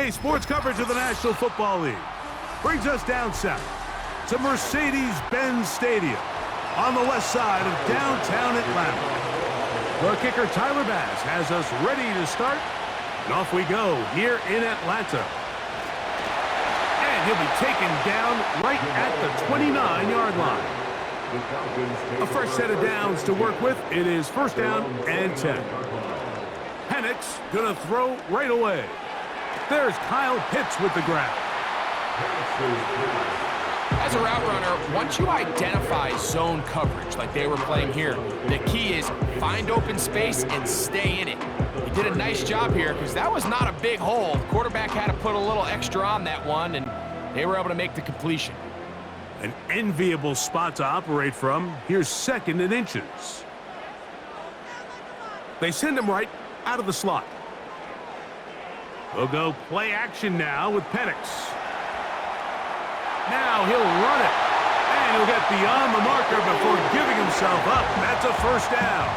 Today, sports coverage of the National Football League brings us down south to Mercedes-Benz Stadium on the west side of downtown Atlanta. The kicker, Tyler Bass, has us ready to start, and off we go here in Atlanta. And he'll be taken down right at the 29-yard line. A fresh set of downs to work with. It is first down and 10. Penix gonna throw right away. There's Kyle Pitts with the grab. As a route runner, once you identify zone coverage like they were playing here, the key is find open space and stay in it. He did a nice job here because that was not a big hole. The quarterback had to put a little extra on that one, and they were able to make the completion. An enviable spot to operate from. Here's second and inches. They send him right out of the slot. We'll go play action now with Penix. Now he'll run it. And he'll get beyond the marker before giving himself up. That's a first down.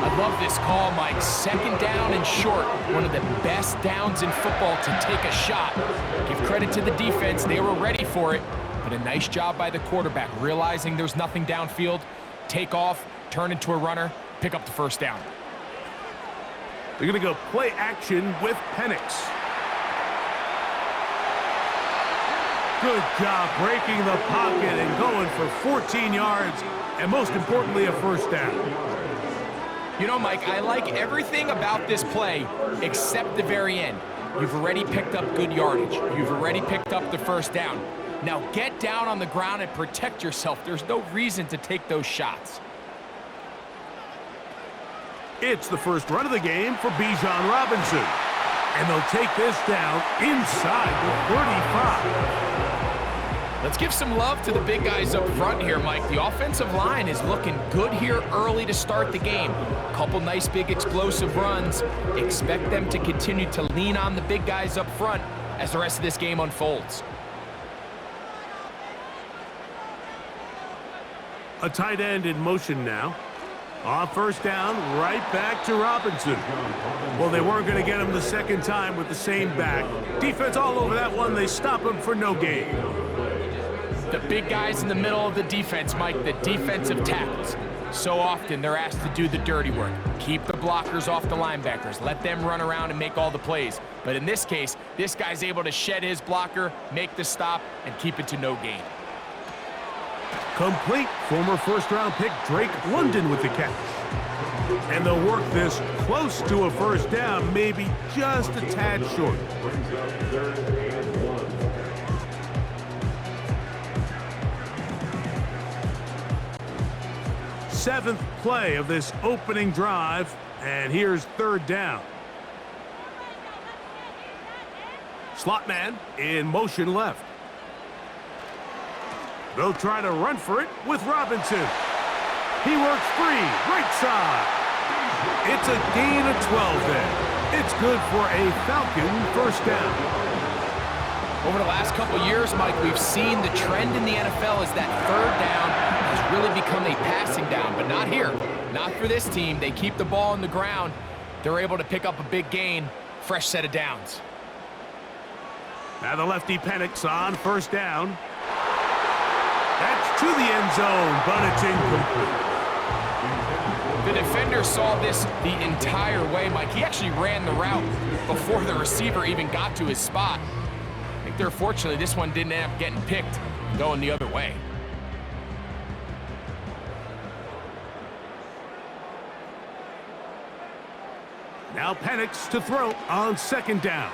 I love this call, Mike. Second down and short. One of the best downs in football to take a shot. Give credit to the defense. They were ready for it. But a nice job by the quarterback, realizing there's nothing downfield. Take off, turn into a runner, pick up the first down. They're going to go play action with Penix. Good job breaking the pocket and going for 14 yards, and most importantly, a first down. You know, Mike, I like everything about this play except the very end. You've already picked up good yardage. You've already picked up the first down. Now get down on the ground and protect yourself. There's no reason to take those shots. It's the first run of the game for Bijan Robinson. And they'll take this down inside the 35. Let's give some love to the big guys up front here, Mike. The offensive line is looking good here early to start the game. Couple nice big explosive runs. Expect them to continue to lean on the big guys up front as the rest of this game unfolds. A tight end in motion now. On first down, right back to Robinson. Well, they weren't going to get him the second time with the same back. Defense all over that one. They stop him for no gain. The big guys in the middle of the defense, Mike, the defensive tackles. So often they're asked to do the dirty work. Keep the blockers off the linebackers. Let them run around and make all the plays. But in this case, this guy's able to shed his blocker, make the stop, and keep it to no gain. Complete. Former first-round pick Drake London with the catch. And they'll work this close to a first down, maybe just a tad short. Seventh play of this opening drive, and here's third down. Slot man in motion left. They'll try to run for it with Robinson. He works free, right side. It's a gain of 12 then. It's good for a Falcon first down. Over the last couple years, Mike, we've seen the trend in the NFL is that third down has really become a passing down, but not here. Not for this team. They keep the ball on the ground. They're able to pick up a big gain. Fresh set of downs. Now the lefty Penix on first down. That's to the end zone, but it's incomplete. The defender saw this the entire way, Mike. He actually ran the route before the receiver even got to his spot. I think they're fortunate this one didn't end up getting picked and going the other way. Now Penix to throw on second down.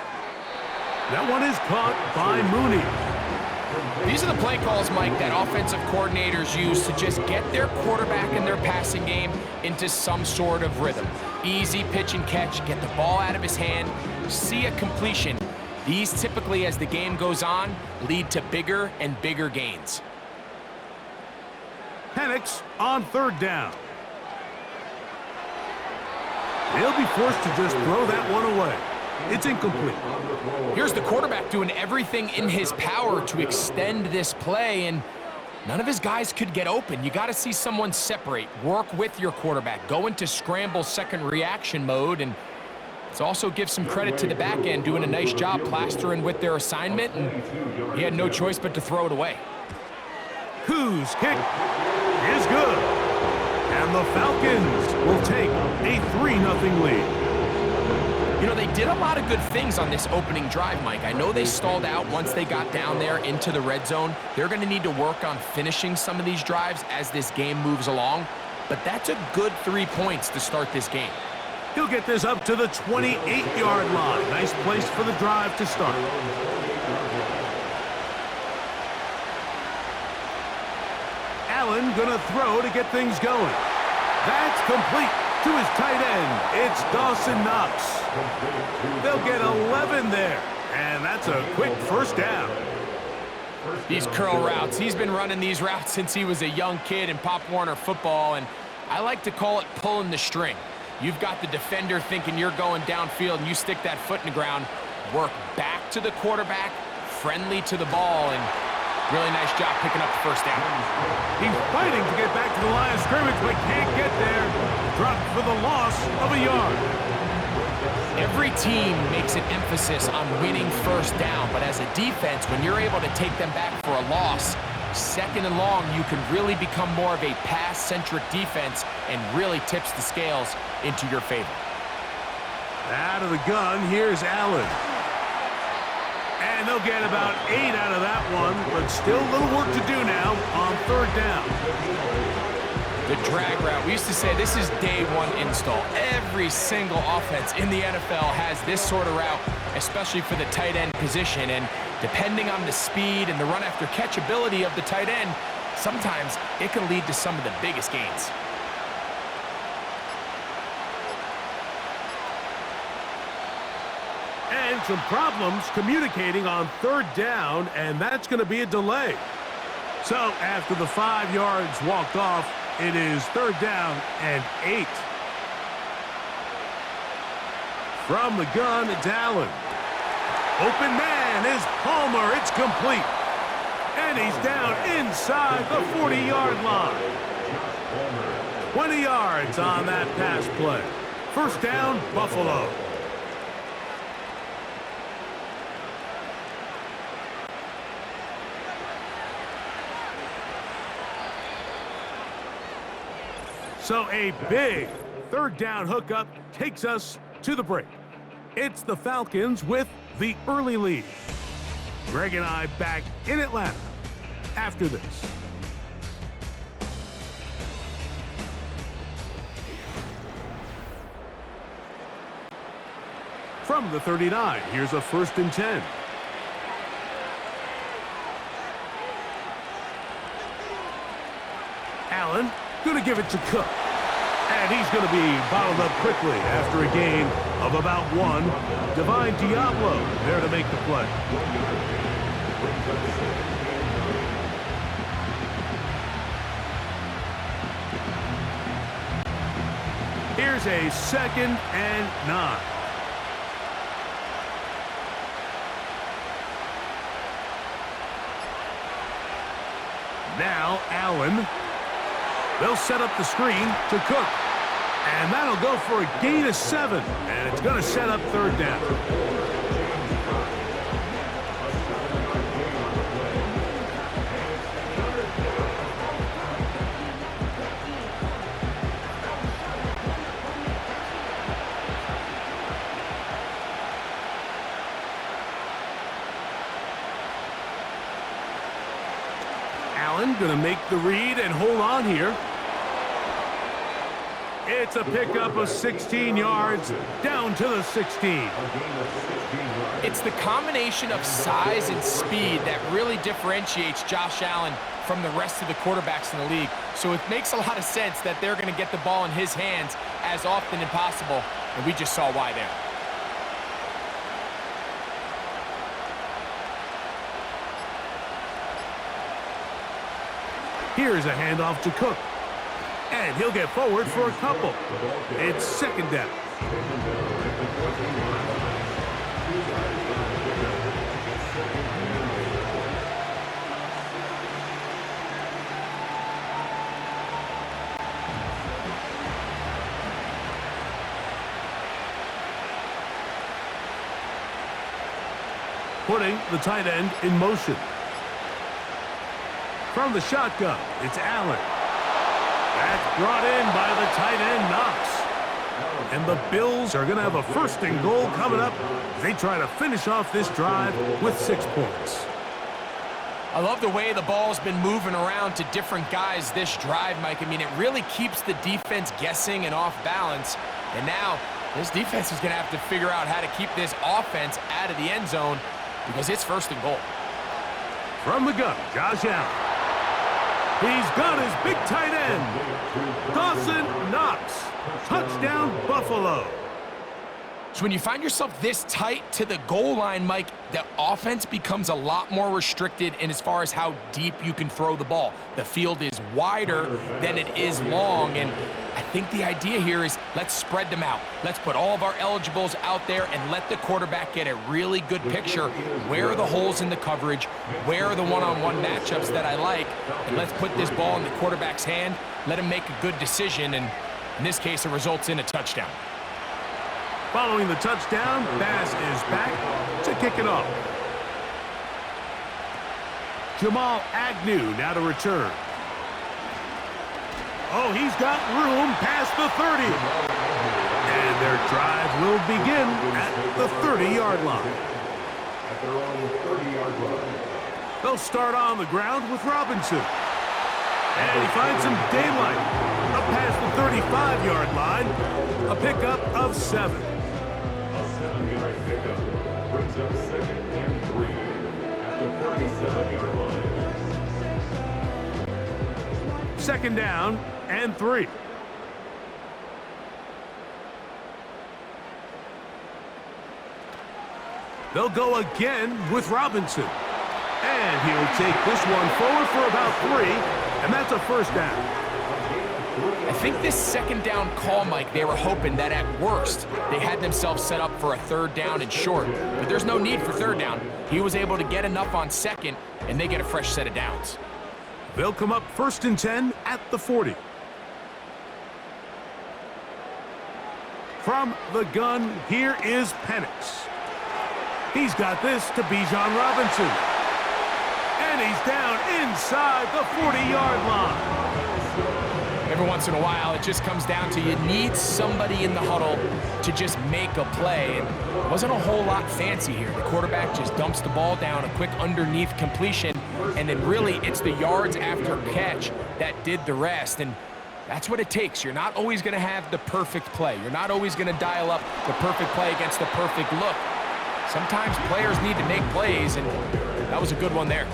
That one is caught by Mooney. These are the play calls, Mike, that offensive coordinators use to just get their quarterback and their passing game into some sort of rhythm. Easy pitch and catch, get the ball out of his hand, see a completion. These typically, as the game goes on, lead to bigger and bigger gains. Penix on third down. He'll be forced to just throw that one away. It's incomplete. Here's the quarterback doing everything in his power to extend this play, and none of his guys could get open. You got to see someone separate, work with your quarterback, go into scramble second reaction mode, and Let's also give some credit to the back end, doing a nice job plastering with their assignment, and he had no choice but to throw it away. Whose kick is good. And the Falcons will take a 3-0 lead. You know, they did a lot of good things on this opening drive, Mike. I know they stalled out once they got down there into the red zone. They're going to need to work on finishing some of these drives as this game moves along. But that's a good 3 points to start this game. He'll get this up to the 28-yard line. Nice place for the drive to start. Allen gonna throw to get things going. That's complete to his tight end. It's Dawson Knox. They'll get 11 there, and that's a quick first down. These curl routes, he's been running these routes since he was a young kid in Pop Warner football, and I like to call it pulling the string. You've got the defender thinking you're going downfield, and you stick that foot in the ground, work back to the quarterback, friendly to the ball, and really nice job picking up the first down. He's fighting to get back to the line of scrimmage, but can't get there. Dropped for the loss of a yard. Every team makes an emphasis on winning first down, but as a defense, when you're able to take them back for a loss, second and long, you can really become more of a pass-centric defense and really tips the scales into your favor. Out of the gun, here's Allen. And they'll get about 8 out of that one, but still a little work to do now on third down. The drag route, we used to say this is day one install. Every single offense in the NFL has this sort of route, especially for the tight end position. And depending on the speed and the run after catch ability of the tight end, sometimes it can lead to some of the biggest gains. And some problems communicating on third down, and that's going to be a delay. So after the 5 yards walked off, it is third down and 8. From the gun, it's Allen. Open man is Palmer. It's complete. And he's down inside the 40-yard line. 20 yards on that pass play. First down, Buffalo. So a big third down hookup takes us to the break. It's the Falcons with the early lead. Greg and I back in Atlanta after this. From the 39, here's a 1st and 10. Allen going to give it to Cook. And he's going to be bottled up quickly after a gain of about 1. Divine Diablo there to make the play. Here's a 2nd and 9. Now Allen. They'll set up the screen to Cook. And that'll go for a gain of 7. And it's going to set up third down. Allen going to make the read and hold on here. It's a pickup of 16 yards down to the 16. It's the combination of size and speed that really differentiates Josh Allen from the rest of the quarterbacks in the league. So it makes a lot of sense that they're going to get the ball in his hands as often as possible, and we just saw why there. Here's a handoff to Cook. And he'll get forward for a couple. It's 2nd down. putting the tight end in motion. From the shotgun, it's Allen. That's brought in by the tight end, Knox. And the Bills are going to have a first and goal coming up as they try to finish off this drive with 6 points. I love the way the ball's been moving around to different guys this drive, Mike. I mean, it really keeps the defense guessing and off balance. And now this defense is going to have to figure out how to keep this offense out of the end zone because it's first and goal. From the gun, Josh Allen. He's got his big tight end, Dawson Knox. Touchdown, Buffalo. So when you find yourself this tight to the goal line, Mike, the offense becomes a lot more restricted in as far as how deep you can throw the ball. The field is wider than it is long, and I think the idea here is let's spread them out. Let's put all of our eligibles out there and let the quarterback get a really good picture. Where are the holes in the coverage? Where are the one-on-one matchups that I like? And let's put this ball in the quarterback's hand, let him make a good decision, and in this case, it results in a touchdown. Following the touchdown, Bass is back to kick it off. Jamal Agnew now to return. Oh, he's got room past the 30. And their drive will begin at the 30-yard line. They'll start on the ground with Robinson. And he finds some daylight up past the 35-yard line. A pickup of 7. A 7-yard pickup brings up 2nd and 3 at the 37-yard line. 2nd down and 3. They'll go again with Robinson. And he'll take this one forward for about 3, and that's a first down. I think this 2nd down call, Mike, they were hoping that at worst they had themselves set up for a 3rd down and short. But there's no need for 3rd down. He was able to get enough on 2nd, and they get a fresh set of downs. They'll come up 1st and 10 at the 40. From the gun, here is Penix. He's got this to Bijan Robinson. And he's down inside the 40-yard line. Every once in a while, it just comes down to you need somebody in the huddle to just make a play. And it wasn't a whole lot fancy here. The quarterback just dumps the ball down, a quick underneath completion, and then really it's the yards after catch that did the rest. And that's what it takes. You're not always going to have the perfect play. You're not always going to dial up the perfect play against the perfect look. Sometimes players need to make plays, and that was a good one there.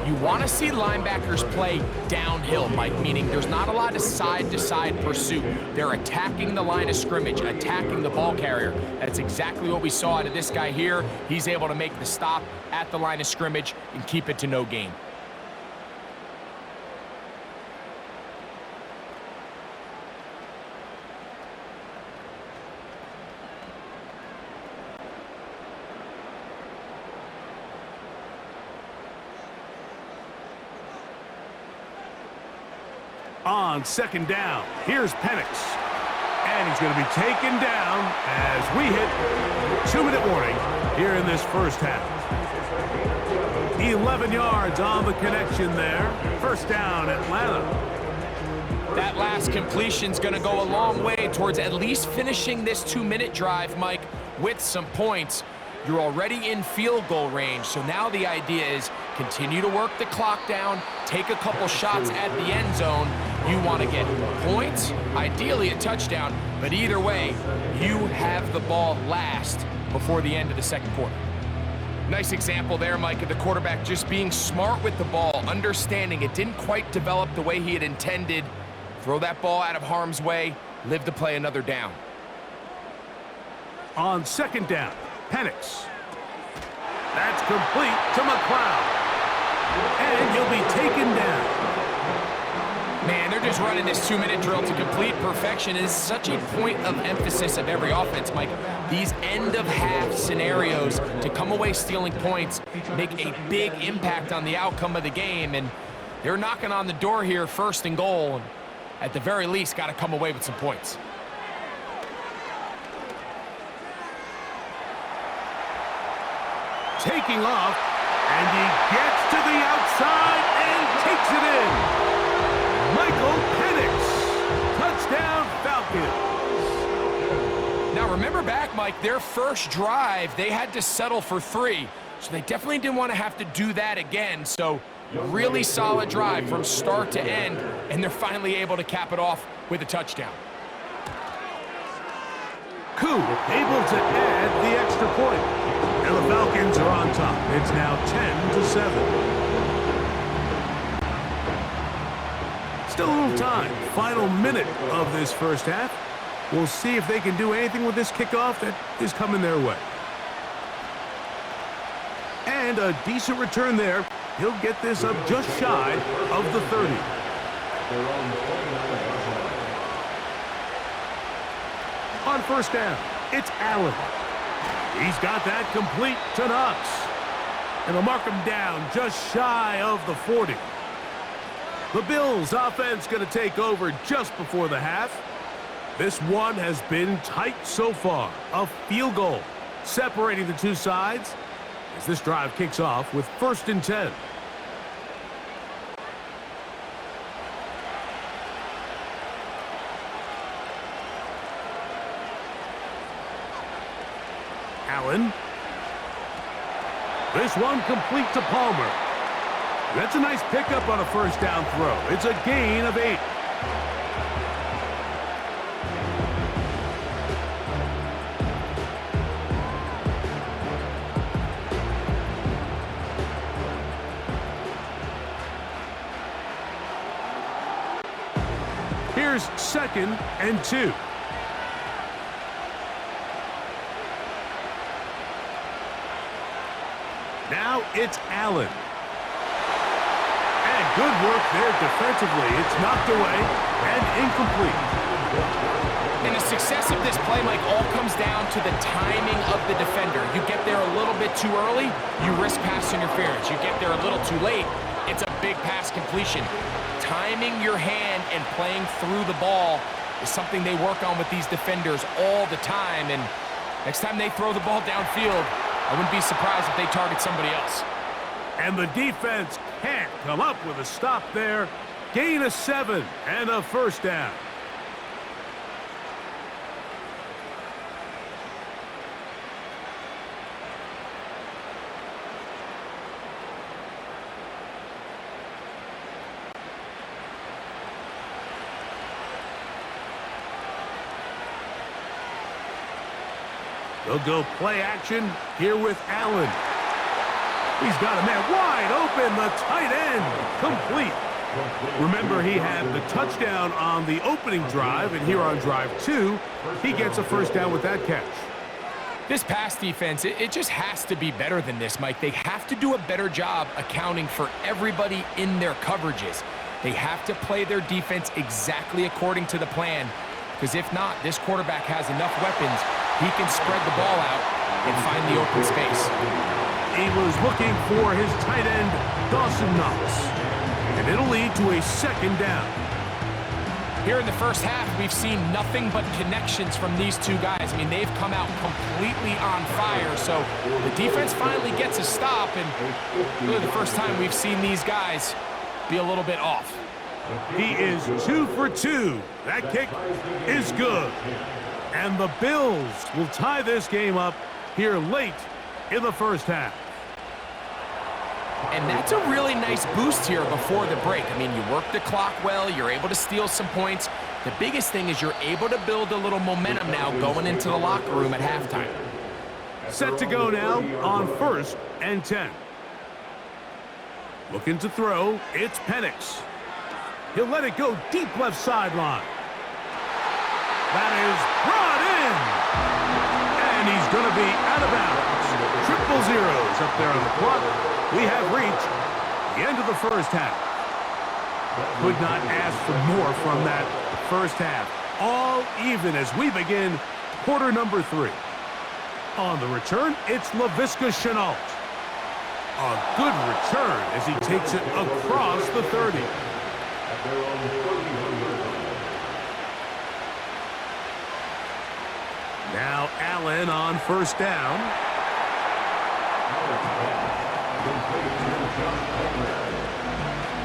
You want to see linebackers play downhill, Mike, meaning there's not a lot of side-to-side pursuit. They're attacking the line of scrimmage, attacking the ball carrier. That's exactly what we saw out of this guy here. He's able to make the stop at the line of scrimmage and keep it to no gain. On 2nd down, here's Penix. And he's going to be taken down as we hit 2-minute warning here in this first half. 11 yards on the connection there. 1st down, Atlanta. That last completion's going to go a long way towards at least finishing this 2-minute drive, Mike, with some points. You're already in field goal range, so now the idea is continue to work the clock down, take a couple shots at the end zone. You want to get points, ideally a touchdown, but either way, you have the ball last before the end of the 2nd quarter. Nice example there, Mike, of the quarterback just being smart with the ball, understanding it didn't quite develop the way he had intended. Throw that ball out of harm's way, live to play another down. On 2nd down, Penix. That's complete to McLeod. And he'll be taken down. Man, they're just running this 2-minute drill to complete perfection. It is such a point of emphasis of every offense, Mike. These end-of-half scenarios to come away stealing points make a big impact on the outcome of the game, and they're knocking on the door here, 1st and goal. And at the very least, got to come away with some points. taking off, and he gets to the outside and takes it in. Michael Penix, touchdown Falcons. Now remember back, Mike, their first drive, they had to settle for 3. So they definitely didn't want to have to do that again. So really solid drive from start to end, and they're finally able to cap it off with a touchdown. Koo able to add the extra point. And the Falcons are on top. It's now 10-7. Still a little time. Final minute of this first half. We'll see if they can do anything with this kickoff that is coming their way. And a decent return there. He'll get this up just shy of the 30. On first down, it's Allen. He's got that complete to Knox. And they'll mark him down just shy of the 40. The Bills' offense going to take over just before the half. This one has been tight so far. A field goal separating the two sides as this drive kicks off with 1st and 10. Allen. This one complete to Palmer. That's a nice pickup on a first down throw. It's a gain of 8. Here's 2nd and 2. Now it's Allen. And good work there defensively. It's knocked away and incomplete. And the success of this play, Mike, all comes down to the timing of the defender. You get there a little bit too early, you risk pass interference. You get there a little too late, it's a big pass completion. Timing your hand and playing through the ball is something they work on with these defenders all the time. And next time they throw the ball downfield, I wouldn't be surprised if they target somebody else. And the defense can't come up with a stop there. Gain of 7 and a first down. They'll go play action here with Allen. He's got a man wide open, the tight end, complete. Remember, he had the touchdown on the opening drive, and here on drive 2, he gets a first down with that catch. This pass defense, it just has to be better than this, Mike. They have to do a better job accounting for everybody in their coverages. They have to play their defense exactly according to the plan, because if not, this quarterback has enough weapons. He can spread the ball out and find the open space. He was looking for his tight end, Dawson Knox. And it'll lead to a 2nd down. Here in the first half, we've seen nothing but connections from these two guys. I mean, they've come out completely on fire. So the defense finally gets a stop, and really the first time we've seen these guys be a little bit off. He is 2 for 2. That kick is good. And the Bills will tie this game up here late in the first half. And that's a really nice boost here before the break. I mean, you work the clock well, you're able to steal some points. The biggest thing is you're able to build a little momentum now going into the locker room at halftime. Set to go now on 1st and 10. Looking to throw, it's Penix. He'll let it go deep left sideline. That is brought in. And he's going to be out of bounds. 000 up there on the clock. We have reached the end of the first half. Could not ask for more from that first half. All even as we begin quarter number 3. On the return, it's Laviska Shenault. A good return as he takes it across the 30. Now Allen on first down. Complete to Josh Palmer.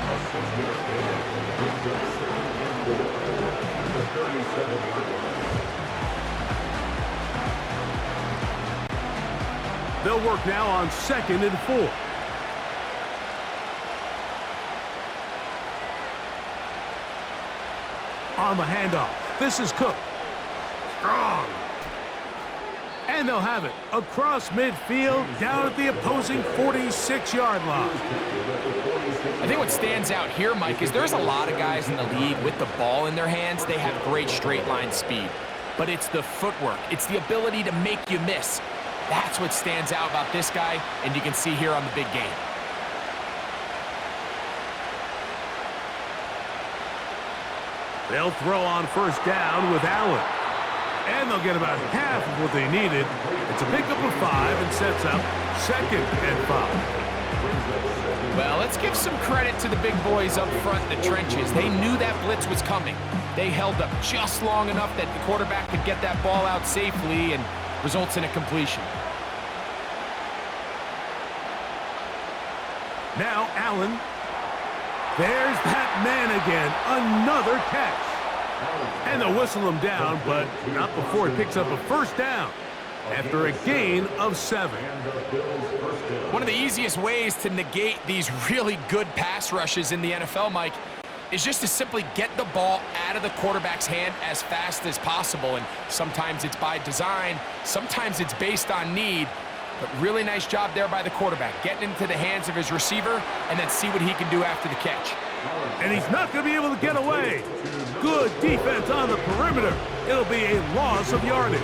A 6-yard gain. Brings up 2nd and 4 at the 37-yard line. They'll work now on 2nd and 4. On the handoff, this is Cook. Strong. And they'll have it across midfield, down at the opposing 46-yard line. I think what stands out here, Mike, is there's a lot of guys in the league with the ball in their hands. They have great straight line speed. But it's the footwork. It's the ability to make you miss. That's what stands out about this guy, and you can see here on the big game. They'll throw on 1st down with Allen. And they'll get about half of what they needed. It's a pickup of 5 and sets up 2nd and 5. Well, let's give some credit to the big boys up front in the trenches. They knew that blitz was coming. They held up just long enough that the quarterback could get that ball out safely and results in a completion. Now Allen. There's that man again. Another catch. And they'll whistle him down, but not before he picks up a 1st down after a gain of 7. One of the easiest ways to negate these really good pass rushes in the NFL, Mike, is just to simply get the ball out of the quarterback's hand as fast as possible. And sometimes it's by design, sometimes it's based on need. But really nice job there by the quarterback, getting into the hands of his receiver and then see what he can do after the catch. And he's not going to be able to get away. Good defense on the perimeter. It'll be a loss of yardage.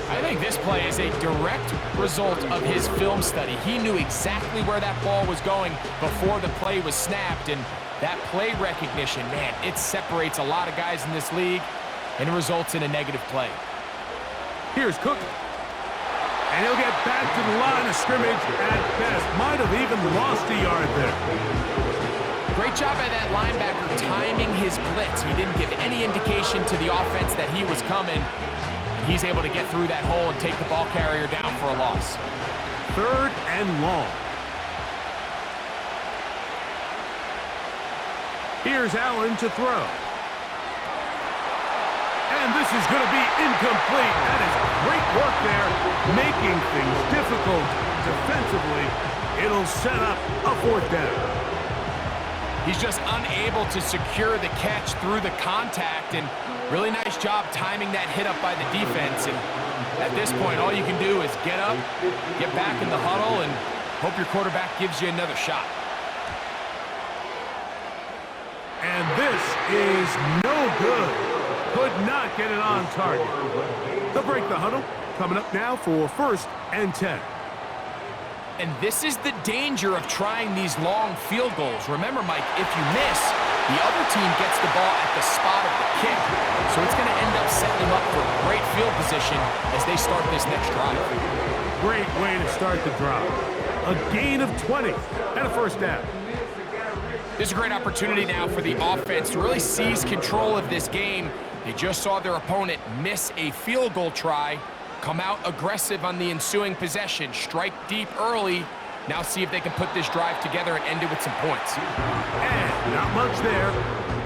I think this play is a direct result of his film study. He knew exactly where that ball was going before the play was snapped, and that play recognition, man, it separates a lot of guys in this league, and it results in a negative play. Here's Cook. And he'll get back to the line of scrimmage at best. Might have even lost a yard there. Great job by that linebacker timing his blitz. He didn't give any indication to the offense that he was coming. He's able to get through that hole and take the ball carrier down for a loss. 3rd and long. Here's Allen to throw. And this is going to be incomplete. That is great work there, making things difficult defensively. It'll set up a 4th down. He's just unable to secure the catch through the contact, and really nice job timing that hit up by the defense. And at this point, all you can do is get up, get back in the huddle, and hope your quarterback gives you another shot. And this is no good. Could not get it on target. They'll break the huddle. Coming up now for 1st and 10. And this is the danger of trying these long field goals. Remember, Mike, if you miss, the other team gets the ball at the spot of the kick. So it's going to end up setting them up for great field position as they start this next drive. Great way to start the drive. A gain of 20 and a 1st down. This is a great opportunity now for the offense to really seize control of this game. They just saw their opponent miss a field goal try, come out aggressive on the ensuing possession, strike deep early. Now see if they can put this drive together and end it with some points. And not much there.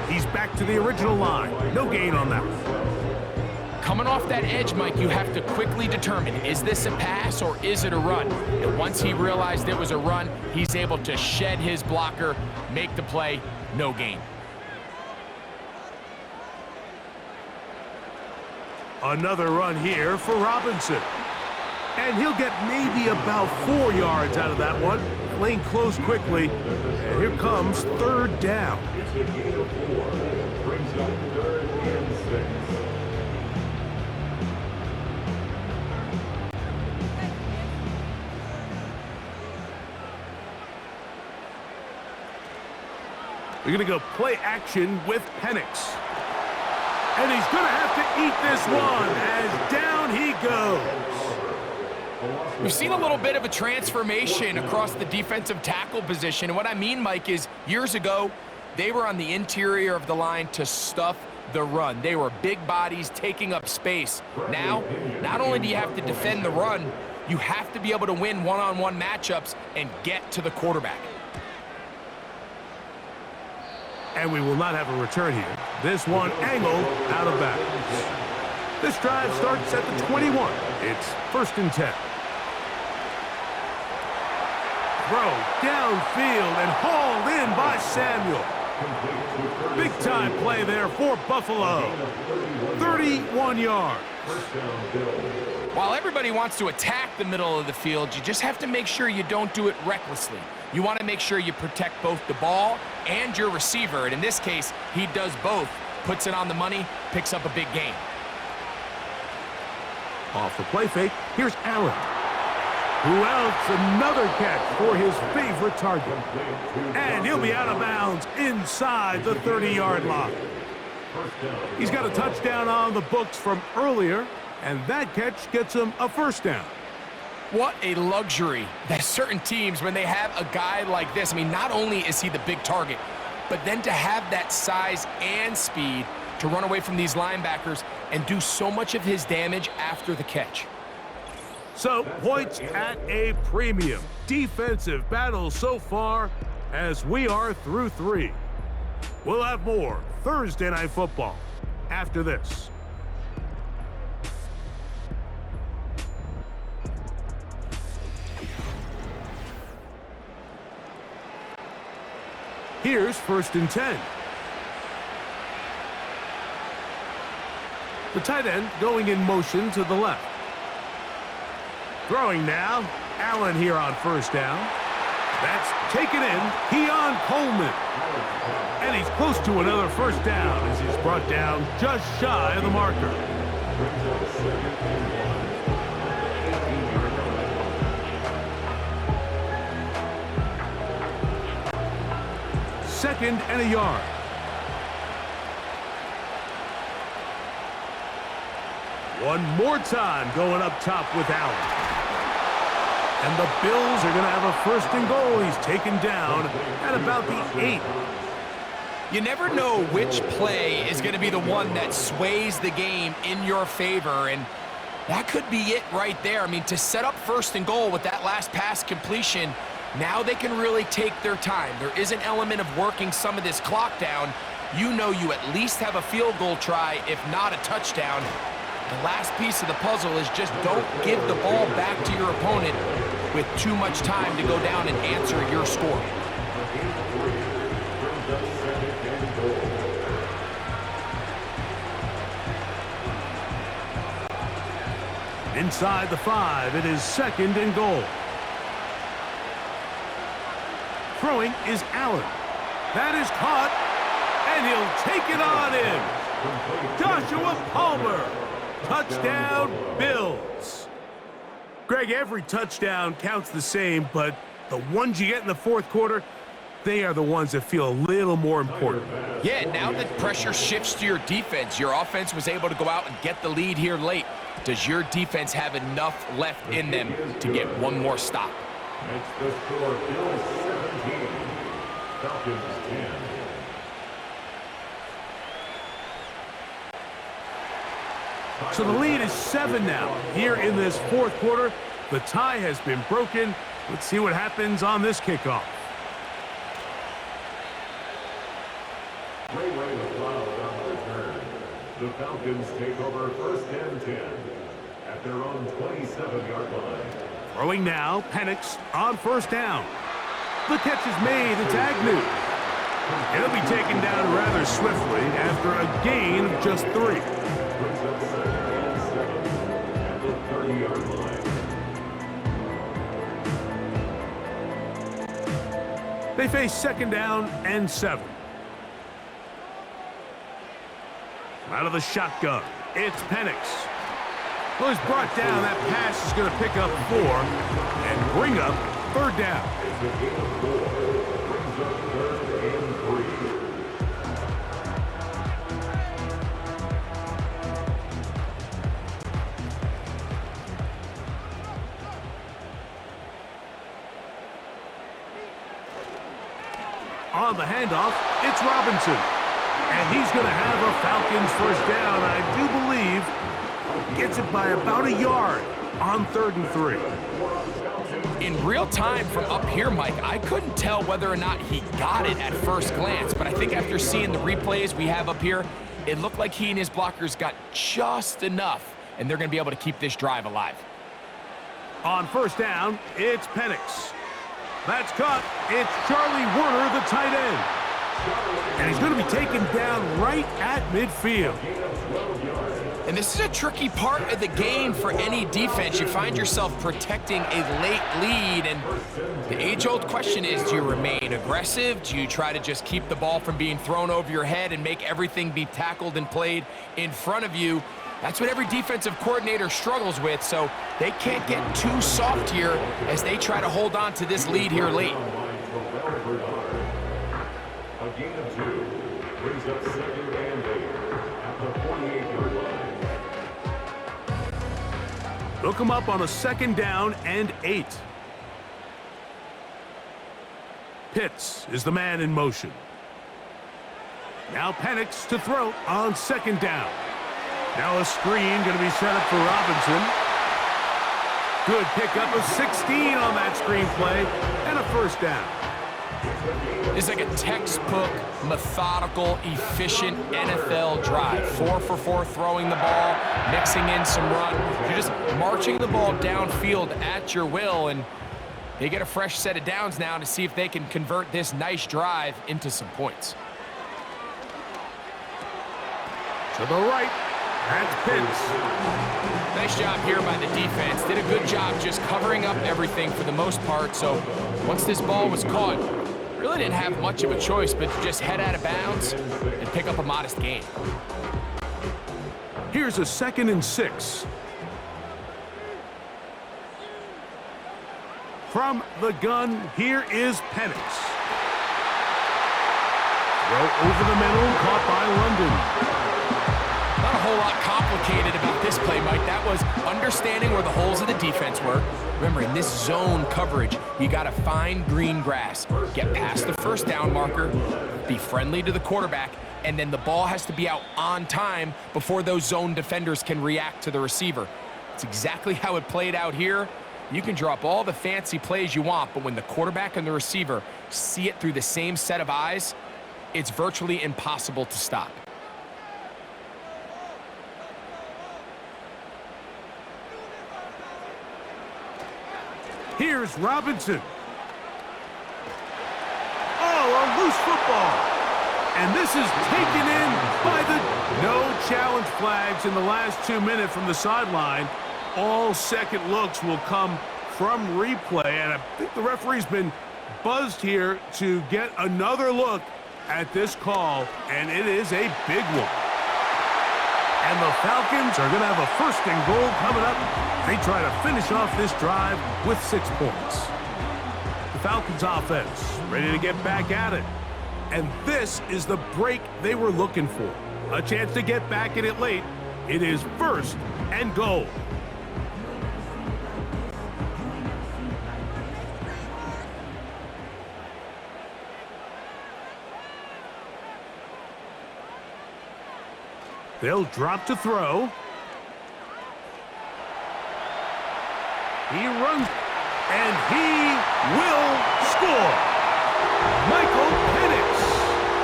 He's back to the original line. No gain on that one. Coming off that edge, Mike, you have to quickly determine, is this a pass or is it a run? And once he realized it was a run, he's able to shed his blocker, make the play, no gain. Another run here for Robinson. And he'll get maybe about 4 yards out of that one. Lane closed quickly. And here comes 3rd down. It's a gain of 4. Brings up 3rd and 6. They're going to go play action with Penix. And he's going to have to eat this one as down he goes. We've seen a little bit of a transformation across the defensive tackle position. And what I mean, Mike, is years ago, they were on the interior of the line to stuff the run. They were big bodies taking up space. Now, not only do you have to defend the run, You have to be able to win one-on-one matchups and get to the quarterback. And we will not have a return here. This one angled out of bounds. This drive starts at the 21. It's 1st and 10. Throw downfield and hauled in by Samuel. Big-time play there for Buffalo. 31 yards. While everybody wants to attack the middle of the field, you just have to make sure you don't do it recklessly. You want to make sure you protect both the ball and your receiver, and in this case, he does both. Puts it on the money, picks up a big gain. Off the play fake, here's Allen. Who else? Another catch for his favorite target. And he'll be out of bounds inside the 30-yard line. He's got a touchdown on the books from earlier, and that catch gets him a 1st down. What a luxury that certain teams, when they have a guy like this, I mean, not only is he the big target, but then to have that size and speed to run away from these linebackers and do so much of his damage after the catch. So, points at a premium. Defensive battle so far as we are through 3. We'll have more Thursday Night Football after this. Here's 1st and 10. The tight end going in motion to the left. Throwing now, Allen here on 1st down. That's taken in, Keon Coleman. And he's close to another 1st down as he's brought down just shy of the marker. 2nd and a yard. One more time going up top with Allen. And the Bills are going to have a 1st and goal. He's taken down at about the 8. You never know which play is going to be the one that sways the game in your favor, and that could be it right there. I mean, to set up 1st and goal with that last pass completion, now they can really take their time. There is an element of working some of this clock down. You know you at least have a field goal try, if not a touchdown. The last piece of the puzzle is just don't give the ball back to your opponent with too much time to go down and answer your score. Inside the 5, it is 2nd and goal. Throwing is Allen. That is caught, and he'll take it on in. Joshua Palmer. Touchdown, Bills. Greg, every touchdown counts the same, but the ones you get in the 4th quarter, they are the ones that feel a little more important. Yeah, now that pressure shifts to your defense, your offense was able to go out and get the lead here late. Does your defense have enough left in them to get one more stop? Makes the score Bills 17, Falcons 10. So the lead is 7 now. Here in this 4th quarter, the tie has been broken. Let's see what happens on this kickoff. Ray McLeod on the return. The Falcons take over 1st and 10 at their own 27-yard line. Throwing now, Penix on 1st down. The catch is made. It's Agnew. It'll be taken down rather swiftly after a gain of just 3. Brings up 2nd and 7 at the 30-yard line. They face 2nd down and 7. Out of the shotgun, it's Penix. Well, he's brought down. That pass is going to pick up 4 and bring up 3rd down. It's a gain of 4. Brings up 3rd and 3. On the handoff, it's Robinson. And he's going to have a Falcons 1st down. I do believe gets it by about a yard. on 3rd and 3. In real time from up here, Mike, I couldn't tell whether or not he got it at first glance, but I think after seeing the replays we have up here, it looked like he and his blockers got just enough, and they're going to be able to keep this drive alive. On 1st down, it's Penix. That's caught. It's Charlie Werner, the tight end. And he's going to be taken down right at midfield. And this is a tricky part of the game for any defense. You find yourself protecting a late lead, and the age-old question is, do you remain aggressive? Do you try to just keep the ball from being thrown over your head and make everything be tackled and played in front of you? That's what every defensive coordinator struggles with, so they can't get too soft here as they try to hold on to this lead here late. A gain of 2 brings up 2nd and 8 at the 48-yard line. They'll come up on a 2nd down and 8. Pitts is the man in motion. Now Penix to throw on 2nd down. Now a screen going to be set up for Robinson. Good pickup of 16 on that screen play and a 1st down. It's like a textbook, methodical, efficient NFL drive. 4 for 4 throwing the ball, mixing in some run. You're just marching the ball downfield at your will, and they get a fresh set of downs now to see if they can convert this nice drive into some points. To the right, that's Pitts. Nice job here by the defense. Did a good job just covering up everything for the most part. So once this ball was caught, really didn't have much of a choice but to just head out of bounds and pick up a modest gain. Here's a 2nd and 6. From the gun, here is Penix. Throw over the middle, caught by London. Not a whole lot complicated about this play, Mike. That was understanding where the holes of the defense were. Remember, in this zone coverage, you got to find green grass, get past the 1st down marker, be friendly to the quarterback, and then the ball has to be out on time before those zone defenders can react to the receiver. It's exactly how it played out here. You can drop all the fancy plays you want, but when the quarterback and the receiver see it through the same set of eyes, it's virtually impossible to stop. Here's Robinson. Oh, a loose football. And this is taken in by the no challenge flags in the last 2 minutes from the sideline. All second looks will come from replay, and I think the referee's been buzzed here to get another look at this call, and it is a big one. And the Falcons are going to have a 1st and goal coming up. They try to finish off this drive with 6 points. The Falcons offense ready to get back at it. And this is the break they were looking for. A chance to get back in it late. It is 1st and goal. They'll drop to throw. He runs, and he will score. Michael Penix,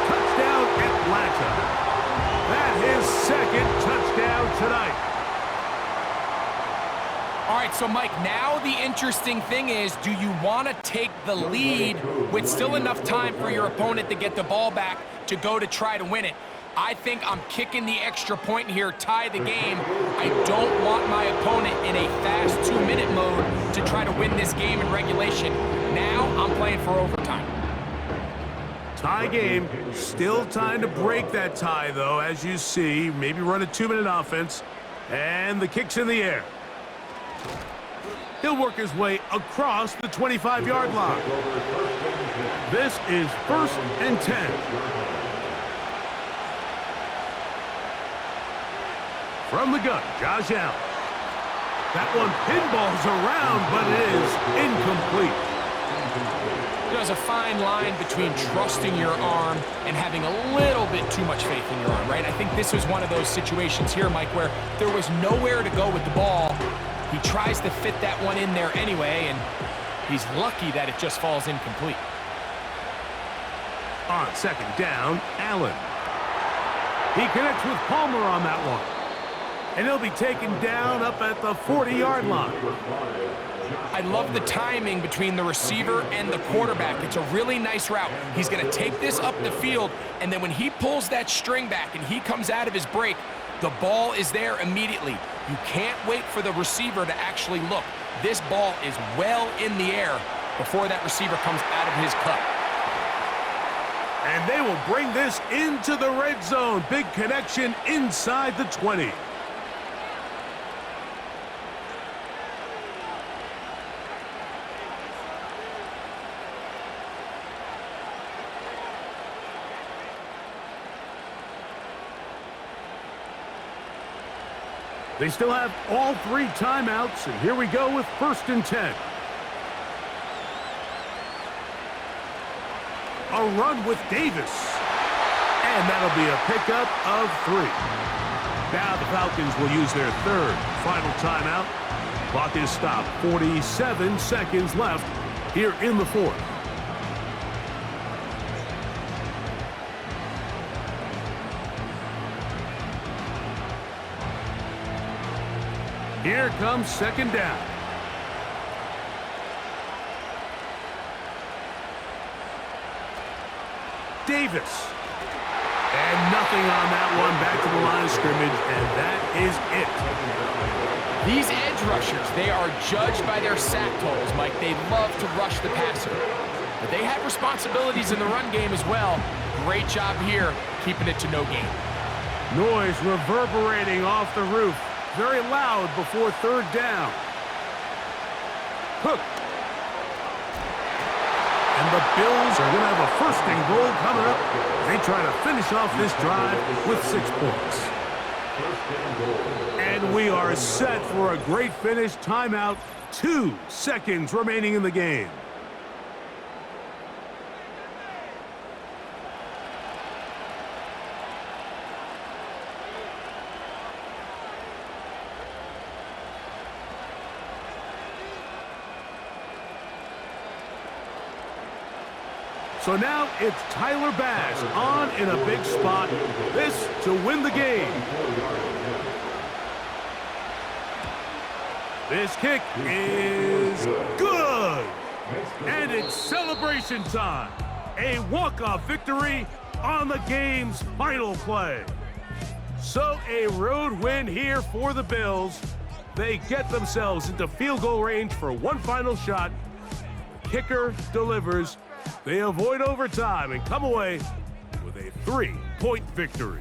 touchdown Atlanta. That is 2nd touchdown tonight. All right, so Mike, now the interesting thing is, do you want to take the lead with still enough time for your opponent to get the ball back to go to try to win it? I think I'm kicking the extra point here, tie the game. I don't want my opponent in a fast 2-minute mode to try to win this game in regulation. Now I'm playing for overtime. Tie game. Still time to break that tie, though, as you see. Maybe run a 2-minute offense. And the kick's in the air. He'll work his way across the 25-yard line. This is 1st and 10. From the gun, Josh Allen. That one pinballs around, but it is incomplete. There's a fine line between trusting your arm and having a little bit too much faith in your arm, right? I think this was one of those situations here, Mike, where there was nowhere to go with the ball. He tries to fit that one in there anyway, and he's lucky that it just falls incomplete. On second down, Allen. He connects with Palmer on that one. And he'll be taken down up at the 40-yard line. I love the timing between the receiver and the quarterback. It's a really nice route. He's going to take this up the field, and then when he pulls that string back and he comes out of his break, the ball is there immediately. You can't wait for the receiver to actually look. This ball is well in the air before that receiver comes out of his cut. And they will bring this into the red zone. Big connection inside the 20. They still have all 3 timeouts, and here we go with 1st and 10. A run with Davis. And that'll be a pickup of 3. Now the Falcons will use their 3rd final timeout. Clock is stopped. 47 seconds left here in the 4th. Here comes 2nd down. Davis. And nothing on that one. Back to the line of scrimmage, and that is it. These edge rushers, they are judged by their sack totals, Mike. They love to rush the passer. But they have responsibilities in the run game as well. Great job here, keeping it to no gain. Noise reverberating off the roof. Very loud before 3rd down. Cook. And the Bills are going to have a 1st and goal coming up. They try to finish off this drive with 6 points. And we are set for a great finish. Timeout. 2 seconds remaining in the game. So now it's Tyler Bass on in a big spot. This to win the game. This kick is good. And it's celebration time. A walk-off victory on the game's final play. So a road win here for the Bills. They get themselves into field goal range for one final shot. The kicker delivers. They avoid overtime and come away with a 3-point victory.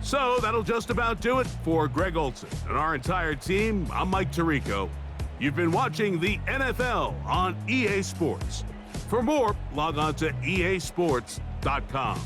So that'll just about do it for Greg Olson and our entire team. I'm Mike Tirico. You've been watching the NFL on EA Sports. For more, log on to easports.com.